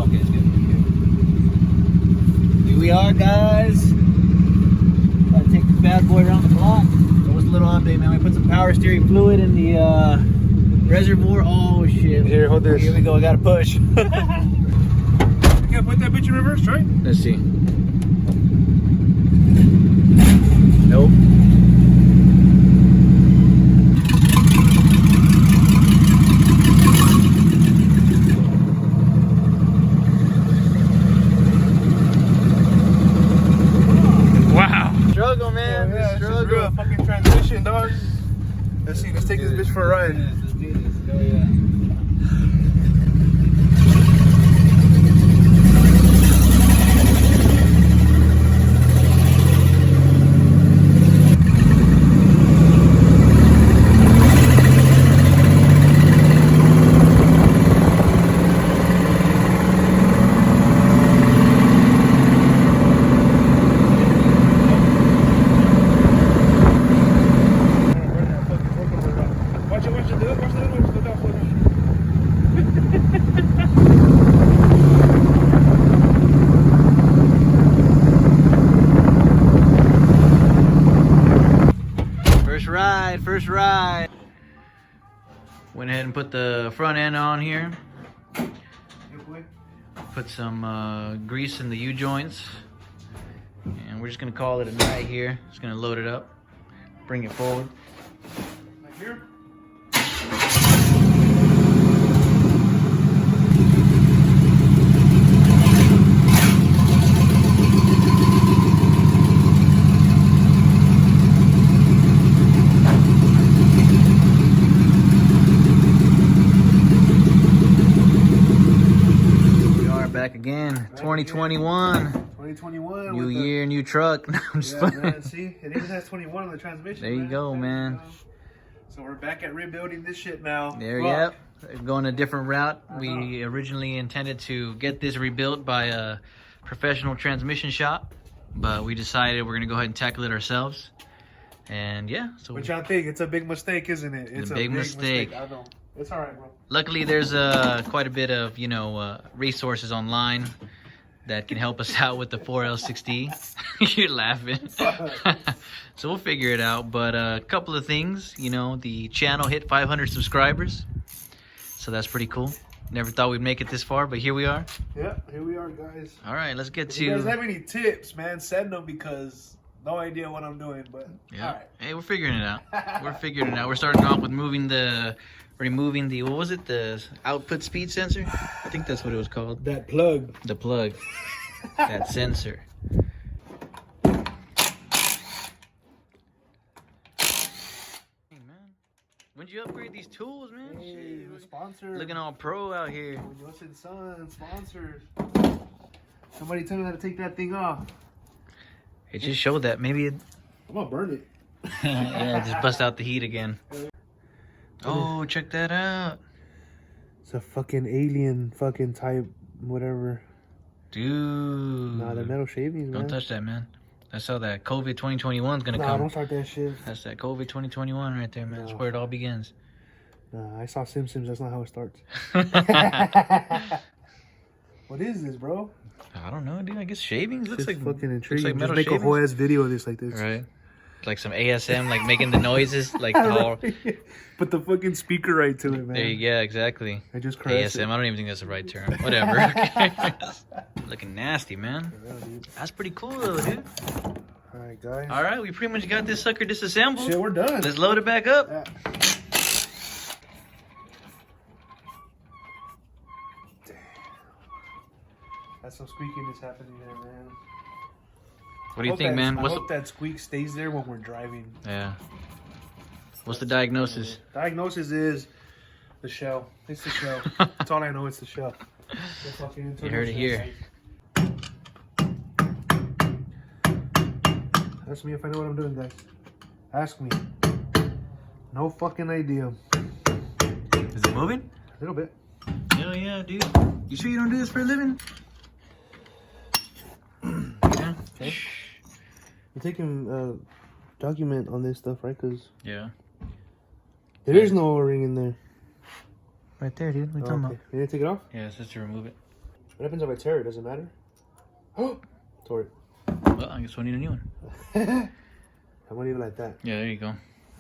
okay, it's good. Here we are, guys. About to take this bad boy around the block. So what's a little update, man? We put some power steering fluid in the reservoir. Oh shit! Here, hold this. Here we go. I gotta push. You can't put that bitch in reverse, right? Let's see. Nope. Wow. Struggle, man. Yeah, it's just struggle. real fucking transmission, dog. Let's see. Let's take this bitch for a ride. Let's do this. Oh yeah. First ride. Went ahead and put the front end on here. Put some grease in the U-joints. And we're just gonna call it a night here. Just gonna load it up, bring it forward. Like here? Again, 2021. 2021. New year, new truck. No, I'm just yeah, man, see, it even has 21 on the transmission. There you go, man. So we're back at rebuilding this shit now. There, yep. Going a different route. We originally intended to get this rebuilt by a professional transmission shop, but we decided we're gonna go ahead and tackle it ourselves. And yeah, so. What y'all think? It's a big mistake, isn't it? It's a big mistake. I know. It's all right, bro. Luckily, there's quite a bit of, resources online that can help us out with the 4L60. You're laughing. So we'll figure it out. But a couple of things, the channel hit 500 subscribers. So that's pretty cool. Never thought we'd make it this far, but here we are. Yeah, here we are, guys. All right, let's get If to... you guys have any tips, man, send them because no idea what I'm doing, but yeah. All right. Hey, we're figuring it out. We're starting off with removing the, what was it? The output speed sensor? I think that's what it was called. That plug. The plug. That sensor. Hey, man. When'd you upgrade these tools, man? Hey, the sponsor. Looking all pro out here. Wilson Son, sponsors. Somebody tell me how to take that thing off. It just showed that. Maybe it... I'm gonna burn it. Yeah, just bust out the heat again. Oh, check that out. It's a fucking alien fucking type, whatever. Dude. Nah, they're metal shavings, man. Don't touch that, man. That's how that COVID 2021 is gonna come. Nah, don't start that shit. That's that COVID 2021 right there, man. That's where it all begins. Nah, I saw Simpsons. That's not how it starts. What is this, bro? I don't know, dude. I guess shavings looks like fucking intriguing. Looks like metal Just make shavings. a whole ass video of this like this. Right. Like some ASM, like making the noises, like all. Put the fucking speaker right to it, man. There you go, exactly. I just caressed ASM. it. I don't even think that's the right term. Whatever. Looking nasty, man. That's pretty cool, though, dude. All right, guys. All right, we pretty much got this sucker disassembled. Shit, we're done. Let's load it back up. Yeah. That's some squeakiness happening there, man. What do you think, man? I hope that squeak stays there when we're driving. Yeah. What's the diagnosis? Diagnosis is the shell. It's the shell. That's all I know. It's the shell. You heard it here. Ask me if I know what I'm doing, guys. Ask me. No fucking idea. Is it moving? A little bit. Hell yeah, dude. You sure you don't do this for a living? Yeah. Okay. You're taking document on this stuff, right? Because yeah. There is no O-ring in there. Right there, dude. What are you talking about? You didn't take it off? Yeah, it's just to remove it. What happens if I tear it? Does it matter? Oh, tore it. Well, I guess we'll need a new one. I won't even like that. Yeah, there you go.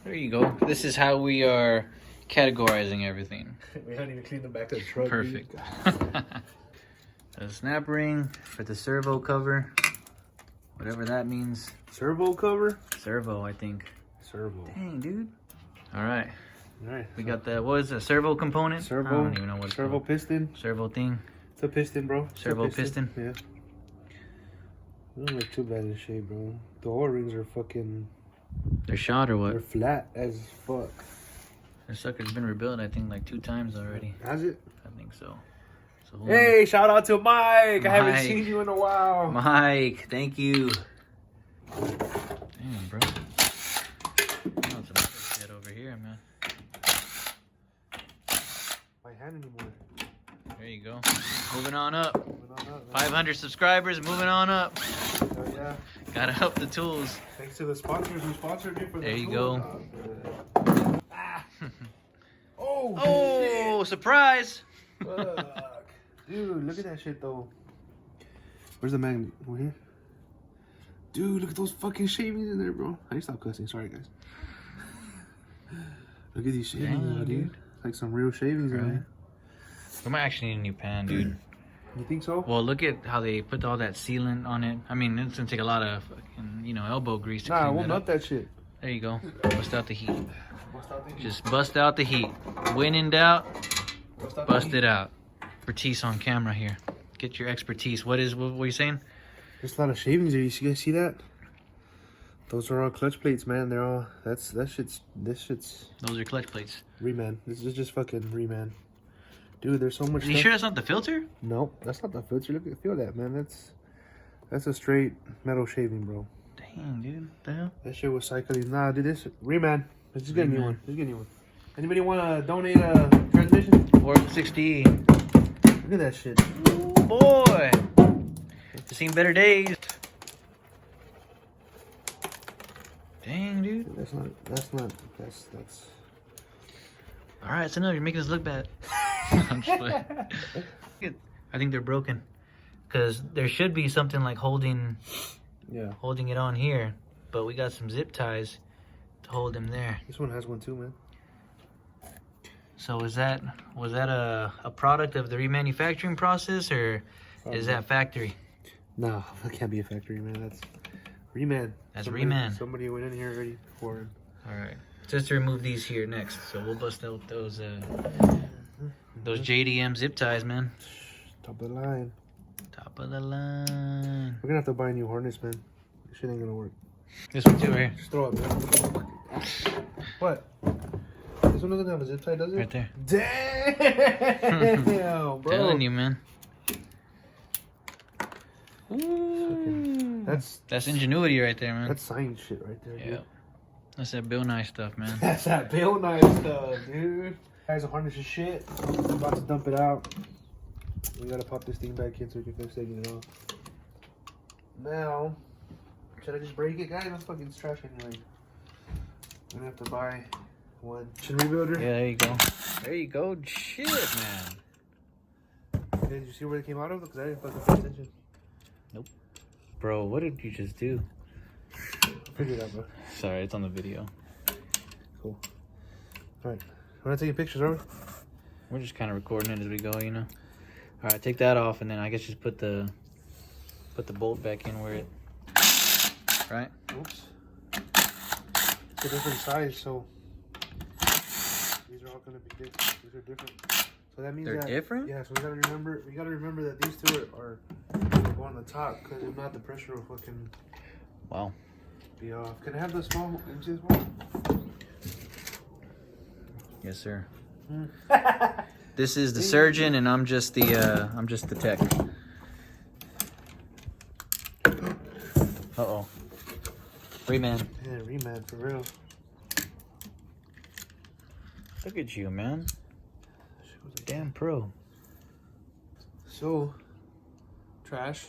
There you go. This is how we are categorizing everything. We haven't even cleaned the back of the truck. Perfect. A snap ring for the servo cover. Whatever that means. Servo cover? Servo, I think. Servo. Dang, dude. All right. All right. We got the, what is it, servo component? Servo. I don't even know what it's Servo called. piston. Servo thing. It's a piston, bro. It's Servo a piston. Yeah. They don't look too bad in shape, bro. The oil rings are fucking... They're shot or what? They're flat as fuck. Their sucker's been rebuilt, I think, like 2 times already. Has it? I think so. So hey, shout out to Mike. I haven't Mike. seen you in a while. Mike, thank you. Damn, bro. That's some shit over here, man. My hand anymore. There you go. Moving on up. Moving on up, man. 500 subscribers, moving on up. Oh, yeah. Gotta up the tools. Thanks to the sponsors who sponsored me for There the you tool. go. Oh, surprise! Fuck. Dude, look at that shit though. Where's the magnet? Over here? Dude, look at those fucking shavings in there, bro. I need to stop cussing. Sorry, guys. Look at these shavings, Dang, though, dude. dude. Like some real shavings in Right. there. We might actually need a new pan, dude. You think so? Well, look at how they put all that sealant on it. I mean, it's gonna take a lot of fucking, you know, elbow grease to Nah, clean we'll that nut up. that shit. There you go. Bust out the heat. Bust out the heat. Just bust out the heat. When in doubt, Bust out the bust heat. it out. Expertise on camera here. Get your expertise. What were you saying? There's a lot of shavings there. You guys see that? Those are all clutch plates, man. They're all this shit's Those are clutch plates. reman. This is just fucking reman. Dude, there's so much Are you stuff. sure that's not the filter? Nope, that's not the filter. Look at feel that, man. That's a straight metal shaving, bro. Dang, dude. What the hell? That shit was cycling. Nah, dude, this reman. Let's just get a new Reman. one. Let's get a new one. Anybody want to donate a transmission? 460. Look at that shit. Ooh, boy. I've seen better days. Dang, dude. That's All right, so no, you're making us look bad. I'm just playing. I think they're broken. Because there should be something like holding it on here. But we got some zip ties to hold them there. This one has one too, man. So was that a product of the remanufacturing process, or is that factory? No, that can't be a factory, man. That's reman. That's reman. Somebody went in here already for him. All right. Just to remove these here next. So we'll bust out those JDM zip ties, man. Top of the line. Top of the line. We're gonna have to buy a new harness, man. This shit ain't gonna work. This one too, right here. Just throw it, man. What? This one doesn't have a zip tie, does it? Right there. Damn, bro. Telling you, man. Ooh. That's ingenuity right there, man. That's science shit right there, dude. Yeah. That's that Bill Nye stuff, man. That's that Bill Nye stuff, dude. Guys, the harness is shit. I'm about to dump it out. We gotta pop this thing back in so we can finish taking it off. Now, should I just break it, guys? That's fucking trash anyway. I'm gonna have to buy one chin rebuilder. Yeah, there you go. There you go. Shit, man. Hey, did you see where it came out of? Because I didn't fucking pay attention. Nope. Bro, what did you just do? Figure it out, bro. Sorry, it's on the video. Cool. Alright. We're not taking pictures, are we? We're just kind of recording it as we go, you know. All right, take that off, and then I guess just put the bolt back in where it. Right. Oops. It's a different size, so these are all gonna be different. These are different. So that means They're that, different? Yeah. So we gotta remember that these two are go on the top, because if not, the pressure will fucking Wow. be off. Can I have the small inches one? Yes, sir. This is the surgeon, and I'm just the tech. Uh-oh. Reman. Yeah, reman for real. Look at you, man. Damn pro. So, trash.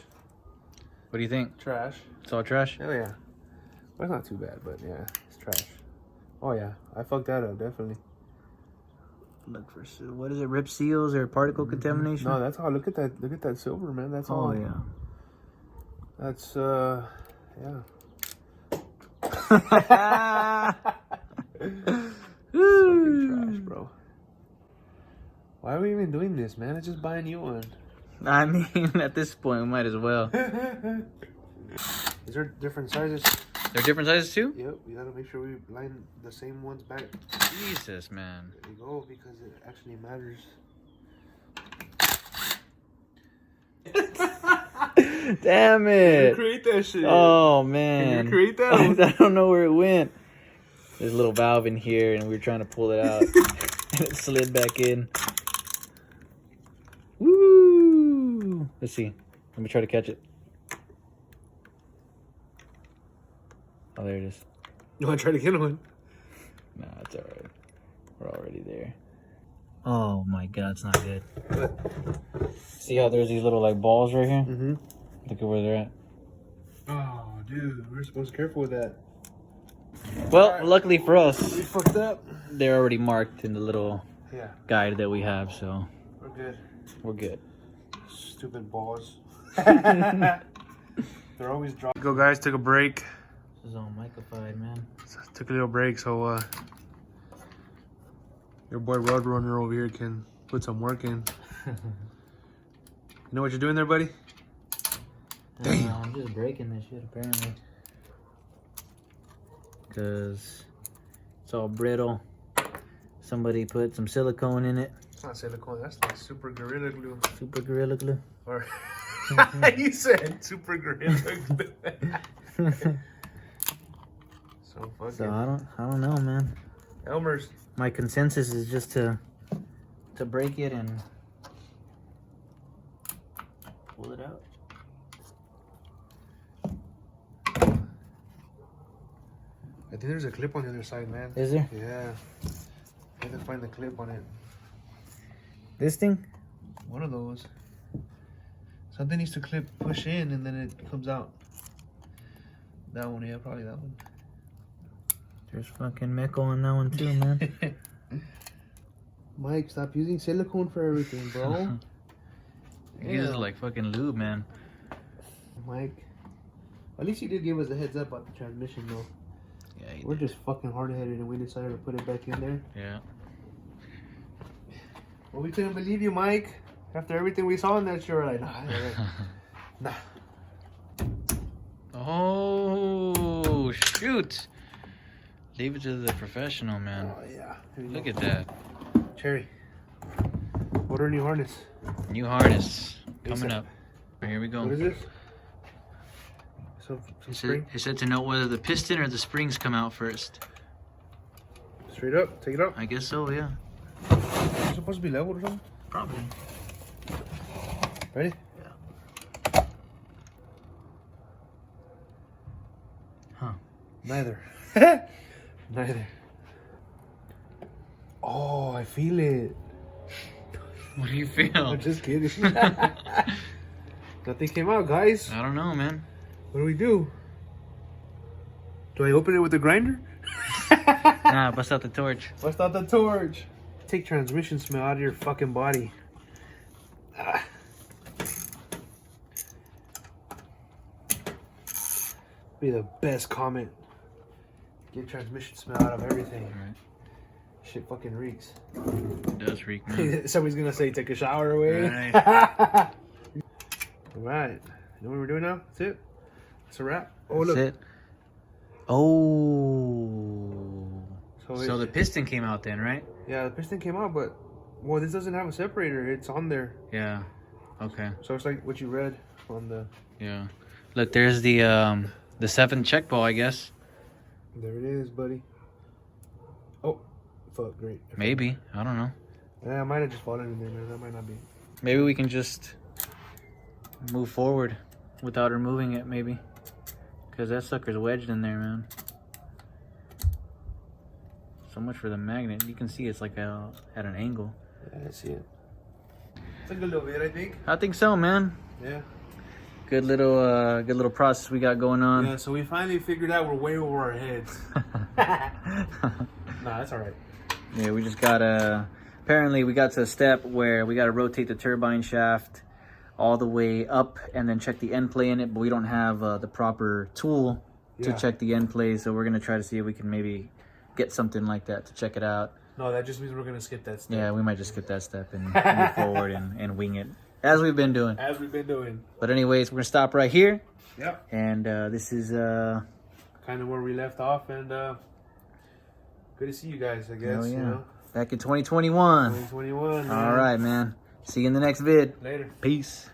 What do you think? Trash. It's all trash? Oh yeah. Well, it's not too bad, but yeah, it's trash. Oh yeah, I fucked that up, definitely. Look for, what is it, rip seals or particle contamination? No, that's all. Look at that silver, man. That's all. Oh, yeah. That's, yeah. Fucking trash, bro. Why are we even doing this, man? Let's just buy a new one. I mean, at this point, we might as well. Is there different sizes? They're different sizes too? Yep, we gotta make sure we line the same ones back. Jesus, man. There you go, because it actually matters. Damn it. You create that shit. Oh, man. Can you create that? I don't know where it went. There's a little valve in here, and we were trying to pull it out. And it slid back in. Woo! Let's see. Let me try to catch it. Oh, there it is. You want to try to get one? Nah, it's alright. We're already there. Oh my god, it's not good. What? See how there's these little like balls right here? Mm-hmm. Look at where they're at. Oh, dude, we're supposed to be careful with that. Well, luckily for us, We fucked up. they're already marked in the little Yeah, guide that we have, so we're good. we're good. Stupid balls. They're always dropping. Go, guys. Took a break. This is all microfied, man. Took a little break, so your boy Roadrunner over here can put some work in. You know what you're doing there, buddy? Damn. I'm just breaking this shit apparently. Because it's all brittle. Somebody put some silicone in it. It's not silicone. That's like super Gorilla Glue. Super Gorilla Glue. Or you said super Gorilla Glue. So fucking. So I don't know, man. Elmer's. My consensus is just to break it and pull it out. I think there's a clip on the other side, man. Is there? Yeah. I have to find the clip on it. This thing? One of those. Something needs to push in, and then it comes out. That one, yeah, probably that one. There's fucking meco on that one too, man. Mike, stop using silicone for everything, bro. It uses like fucking lube, man. Mike, at least you did give us a heads up about the transmission, though. Yeah, We're just fucking hard-headed, and we decided to put it back in there. Yeah. Well, we couldn't believe you, Mike. After everything we saw in that show, we're like, nah. Oh, shoot. Leave it to the professional, man. Oh, yeah. Look at that. Cherry. Order a new harness. New harness coming up. Here we go. What is this? Some spring? It said to know whether the piston or the springs come out first. Straight up? Take it up? I guess so, yeah. It's supposed to be leveled or something? Probably. Ready? Yeah. Huh. Neither. Neither. Oh, I feel it. What do you feel? I'm just kidding. Nothing came out, guys. I don't know, man. What do we do? Do I open it with the grinder? Nah, bust out the torch. Bust out the torch. Take transmission smell out of your fucking body. Ah. Be the best comment. Get transmission smell out of everything. Alright. Shit fucking reeks. It does reek, man. Somebody's gonna say take a shower away. Right. Alright. You know what we're doing now? That's it. It's a wrap. Oh, look. That's it. Oh. So the piston came out then, right? Yeah, the piston came out, but well, this doesn't have a separator. It's on there. Yeah. Okay. So it's like what you read on the. Yeah. Look, there's the 7th check ball, I guess. There it is, buddy. Oh, fuck, great. Maybe. I don't know. Yeah, I might have just fallen in there, man. That might not be. Maybe we can just move forward without removing it, maybe. Because that sucker's wedged in there, man. So much for the magnet. You can see it's like at an angle. Yeah, I see it. It's a good little bit, I think. I think so, man. Yeah. Good little process we got going on. Yeah, so we finally figured out we're way over our heads. Nah, that's all right. Yeah, we just gotta apparently we got to a step where we got to rotate the turbine shaft all the way up and then check the end play in it, but we don't have the proper tool to check the end play, so we're gonna try to see if we can maybe get something like that to check it out. No, that just means we're gonna skip that step. Yeah, we might just skip that step and move forward and wing it as we've been doing. As we've been doing. But anyways, we're gonna stop right here. Yep. And this is kind of where we left off, and good to see you guys, I guess. yeah. You know? Back in 2021. 2021. All right, man. See you in the next vid. Later. Peace.